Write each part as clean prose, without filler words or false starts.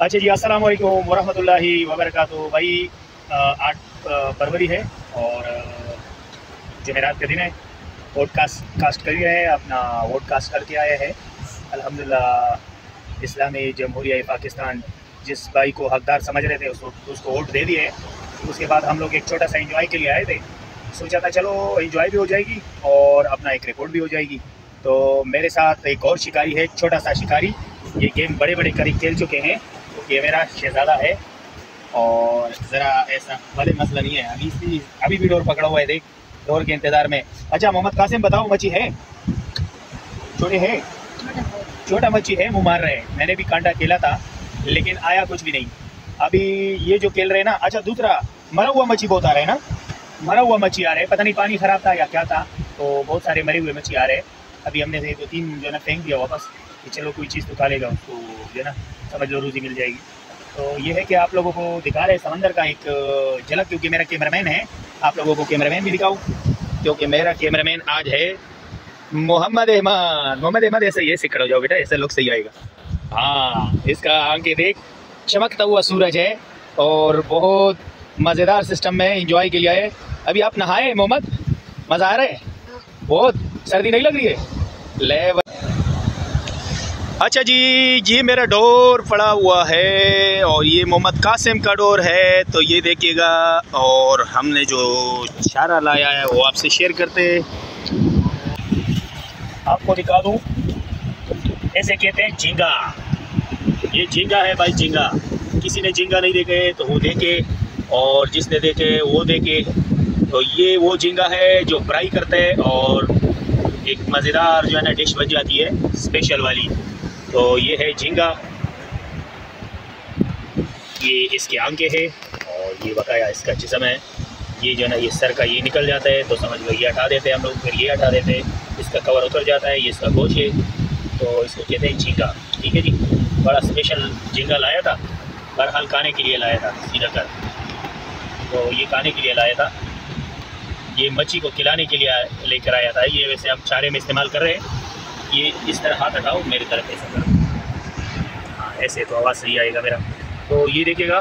अच्छा जी, अस्सलाम वालेकुम वरहमतुल्लाहि वबरकातुहू। भाई 8 फरवरी है और जुमेरात के दिन है। वोटकास्ट कर रहे हैं, अपना वोटकास्ट करके आए हैं अल्हम्दुलिल्लाह। इस्लामी जमहूरिया पाकिस्तान जिस भाई को हकदार समझ रहे थे उसको वोट दे दिए। उसके बाद हम लोग एक छोटा सा एंजॉय के लिए आए थे। सोचा था चलो एंजॉय भी हो जाएगी और अपना एक रिपोर्ट भी हो जाएगी। तो मेरे साथ एक और शिकारी है, छोटा सा शिकारी। ये गेम बड़े बड़े करीब खेल चुके हैं। तो ये मेरा शहजादा है और ज़रा ऐसा भले मसला नहीं है। अभी भी डोर पकड़ा हुआ है, देख डोर के इंतज़ार में। अच्छा मोहम्मद कासिम बताओ, मच्छी है? छोटे है, छोटा मच्छी है, मुँह मार रहे हैं। मैंने भी कांटा खेला था लेकिन आया कुछ भी नहीं। अभी ये जो खेल रहे हैं ना, अच्छा दूसरा मरा हुआ मच्छी बहुत आ रहा है ना, मरा हुआ मच्छी आ रहे हैं। पता नहीं पानी ख़राब था या क्या था, तो बहुत सारे मरे हुए मच्छी आ रहे हैं। अभी हमने से 2-3 जो है ना फेंक दिया वापस कि चलो कोई चीज़ तो खा लेगा, उसको जो है ना समझ लो रोज़ी मिल जाएगी। तो ये है कि आप लोगों को दिखा रहे समंदर का एक झलक, क्योंकि मेरा कैमरामैन है। आप लोगों को कैमरामैन भी दिखाऊँ, क्योंकि मेरा कैमरामैन आज है मोहम्मद अहमद। मोहम्मद अहमद ऐसे ये सिक्ड़ हो जाओ बेटा, ऐसे लोग सही आएगा। हाँ, इसका आंखें देख, चमकता हुआ सूरज है और बहुत मज़ेदार सिस्टम में एंजॉय के लिए आए। अभी आप नहाए मोहम्मद? मज़ा आ रहा है? बहुत सर्दी नहीं लग रही है? ले अच्छा जी, ये मेरा डोर पड़ा हुआ है और ये मोहम्मद कासिम का डोर है। तो ये देखिएगा, और हमने जो चारा लाया है वो आपसे शेयर करते हैं। आपको दिखा दूँ, ऐसे कहते हैं झींगा। ये झींगा है भाई, झींगा। किसी ने झींगा नहीं देखे तो वो देखे, और जिसने देखे वो देखे। तो ये वो झींगा है जो फ्राई करते हैं और एक मज़ेदार जो है ना डिश बन जाती है स्पेशल वाली। तो ये है झींगा, ये इसके आंखें हैं और ये बकाया इसका जिस्म है। ये जो है ना ये सर का ये निकल जाता है तो समझ लो ये हटा देते हैं हम लोग, फिर ये हटा देते हैं, इसका कवर उतर जाता है, ये इसका गोश्त है। तो इसको कहते हैं झींगा। ठीक है जी, बड़ा स्पेशल झींगा लाया था, बहरहाल खाने के लिए लाया था सीधा कर। तो ये खाने के लिए लाया था, ये मच्छी को खिलाने के लिए लेकर आया था। ये वैसे हम चारे में इस्तेमाल कर रहे हैं। ये इस तरह हाथ हटाओ, मेरी तरफ ऐसा करो। हाँ, ऐसे तो आवाज़ सही आएगा मेरा। तो ये देखिएगा,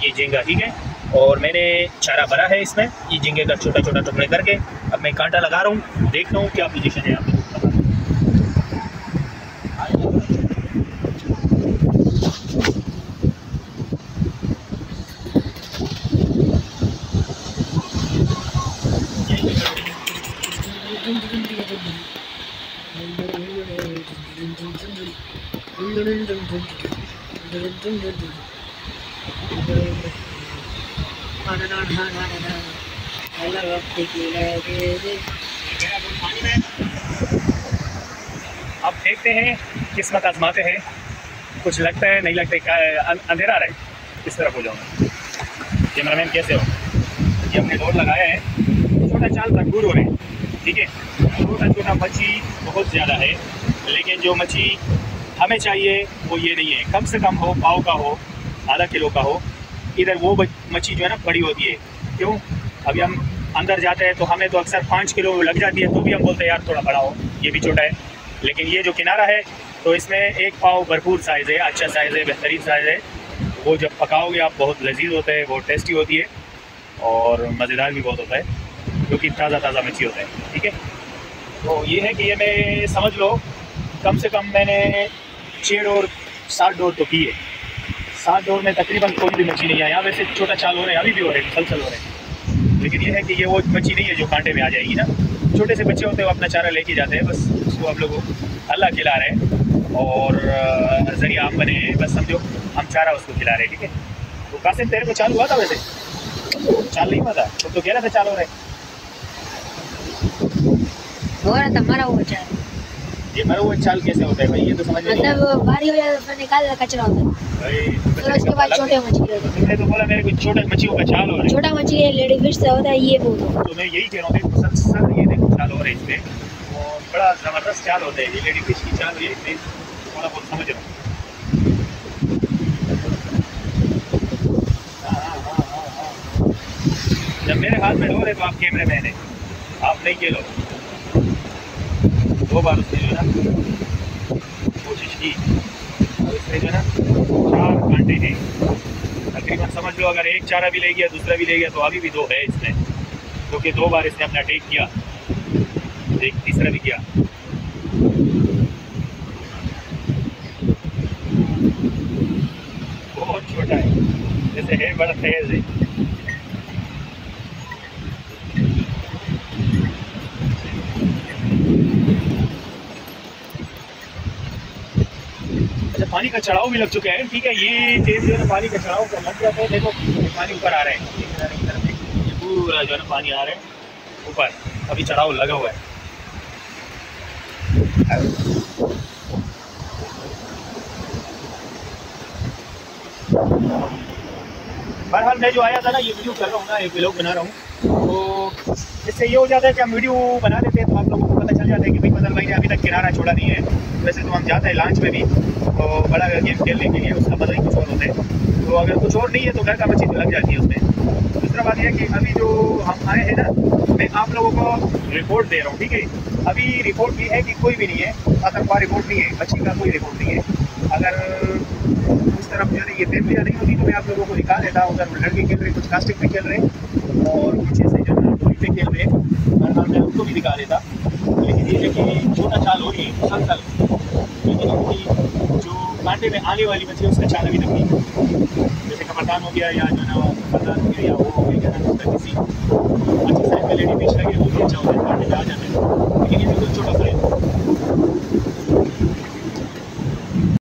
ये झींगा। ठीक है, और मैंने चारा भरा है इसमें, ये झींगे का छोटा छोटा टुकड़े करके। अब मैं कांटा लगा रहा हूँ, देखता हूँ क्या पोजीशन है। आप अब देखते हैं, किस्मत आजमाते हैं। कुछ लगता है, नहीं लगता है, अंधेरा आ रहा है, किस तरफ हो जाऊँगा। कैमरामैन कैसे हो? ये हमने डोर लगाया है, छोटा चाल भरपूर हो रहे हैं। ठीक है, छोटा छोटा मच्छी बहुत ज़्यादा है, लेकिन जो मच्छी हमें चाहिए वो ये नहीं है। कम से कम हो, पाव का हो, आधा किलो का हो। इधर वो मच्छी जो है ना बड़ी होती है। क्यों? अभी हम अंदर जाते हैं तो हमें तो अक्सर 5 किलो लग जाती है, तो भी हम बोलते हैं यार थोड़ा बड़ा हो, ये भी छोटा है। लेकिन ये जो किनारा है तो इसमें एक पाव भरपूर साइज़ है, अच्छा साइज़ है, बेहतरीन साइज़ है। वो जब पकाओगे आप बहुत लजीज होता है, बहुत टेस्टी होती है और मज़ेदार भी बहुत होता है, क्योंकि ताज़ा ताज़ा मच्छी होता है। ठीक है, तो ये है कि ये मैं समझ लो कम से कम मैंने 6 डोर 7 डोर तो की है। 7 डोर में तकरीबन कोई भी मच्छी नहीं आया। वैसे छोटा चाल हो रहे हैं, अभी भी हो रहे हैं, मुसलसल हो रहे हैं। लेकिन ये है कि ये वो मच्छी नहीं है जो कांटे में आ जाएगी ना। छोटे से बच्चे होते हैं, वो अपना चारा लेके जाते हैं, बस उसको आप लोग अल्लाह खिला रहे हैं और ज़रिया हम बने हैं, बस समझो हम चारा उसको खिला रहे हैं। ठीक है, तो कासिम तेरे को चाल हुआ था? वैसे चाल नहीं हुआ था, तो कह रहा था चाल हो रहा था, मरा हुआ चाल। ये मरा हुआ चाल कैसे होता है भाई? ये तो समझ में मतलब बारी हो जाए तो निकाल कचरा होता है भाई। तो उसके बाद छोटे मछली होते हैं। तुमने तो बोला मेरे को छोटे मच्छियों का चाल हो रहा है। छोटा मछली लेडी फिश से होता है, ये बोलो। तो मैं यही कह रहा हूँ, सर ये देखो चाल हो रहा है इसमें, और बड़ा ज़बरदस्त चाल होता है। ये लेडी फिश की चाल है, इसमें थोड़ा बहुत समझ रहा हूँ। जब मेरे हाथ में डोर है तो आप कैमरे मैन है, आप नहीं खेलो। 2 बार उसने जो है ना कोशिश की, इसमें जो है ना 4 कांटे हैं तकरीबन। समझ लो अगर एक चारा भी ले गया दूसरा भी ले गया तो अभी भी 2 है इसमें, क्योंकि 2 बार इसने अपना टेक किया, एक तीसरा भी किया। बहुत छोटा है, जैसे है बड़ा तेज है। अच्छा, पानी का चढ़ाव भी लग चुका है, ठीक है। ये तेज जो है पानी का चढ़ाव का लग जाता है। देखो पानी ऊपर आ रहा है, ये पूरा जो है ना पानी आ रहा है ऊपर, अभी चढ़ाव लगा हुआ है। बहरहाल मैं जो आया था ना, ये वीडियो कर रहा हूँ ना, एक व्लॉग बना रहा हूँ, तो इससे ये हो जाता है कि हम वीडियो बना लेते हैं तो आप लोगों को पता चल जाता है कि भाई फजल भाई ने अभी तक किनारा छोड़ा नहीं है। वैसे तो हम जाते हैं लॉन्च में भी तो बड़ा गेम खेलने के लिए, उसका मज़ा ही कुछ और होता है। तो अगर कुछ और नहीं है तो घर का मच्छी तो लग जाती है उसमें। दूसरा बात यह है कि अभी जो हम आए हैं ना, मैं आप लोगों को रिपोर्ट दे रहा हूँ, ठीक है। अभी रिपोर्ट भी है कि कोई भी नहीं है, आतंकवाद रिपोर्ट नहीं है, मच्छी का कोई रिपोर्ट नहीं है। अगर उस तरफ जो है ये फैमिलियाँ नहीं होती तो मैं आप लोगों को दिखा देता हूँ। अगर लड़के खेल रहे, कुछ कास्टिंग पे खेल रहे और कुछ ऐसे जो है टोली पे खेल रहे, बहरहाल मैं उनको भी दिखा देता। लेकिन ये है कि छोटा चाल हो रही है मुसलसल, लेकिन उनकी जो कांटे में आने वाली मछली उसका चाल अभी तक नहीं है। जैसे कपरदान हो गया या जो ना कपरदान हो गया या वो हो गया ना, किसी अच्छी साइज का लेडी फिश लगे वो भी अच्छा होता है, कांटे में आ जाते हैं। लेकिन ये बिल्कुल छोटा साइज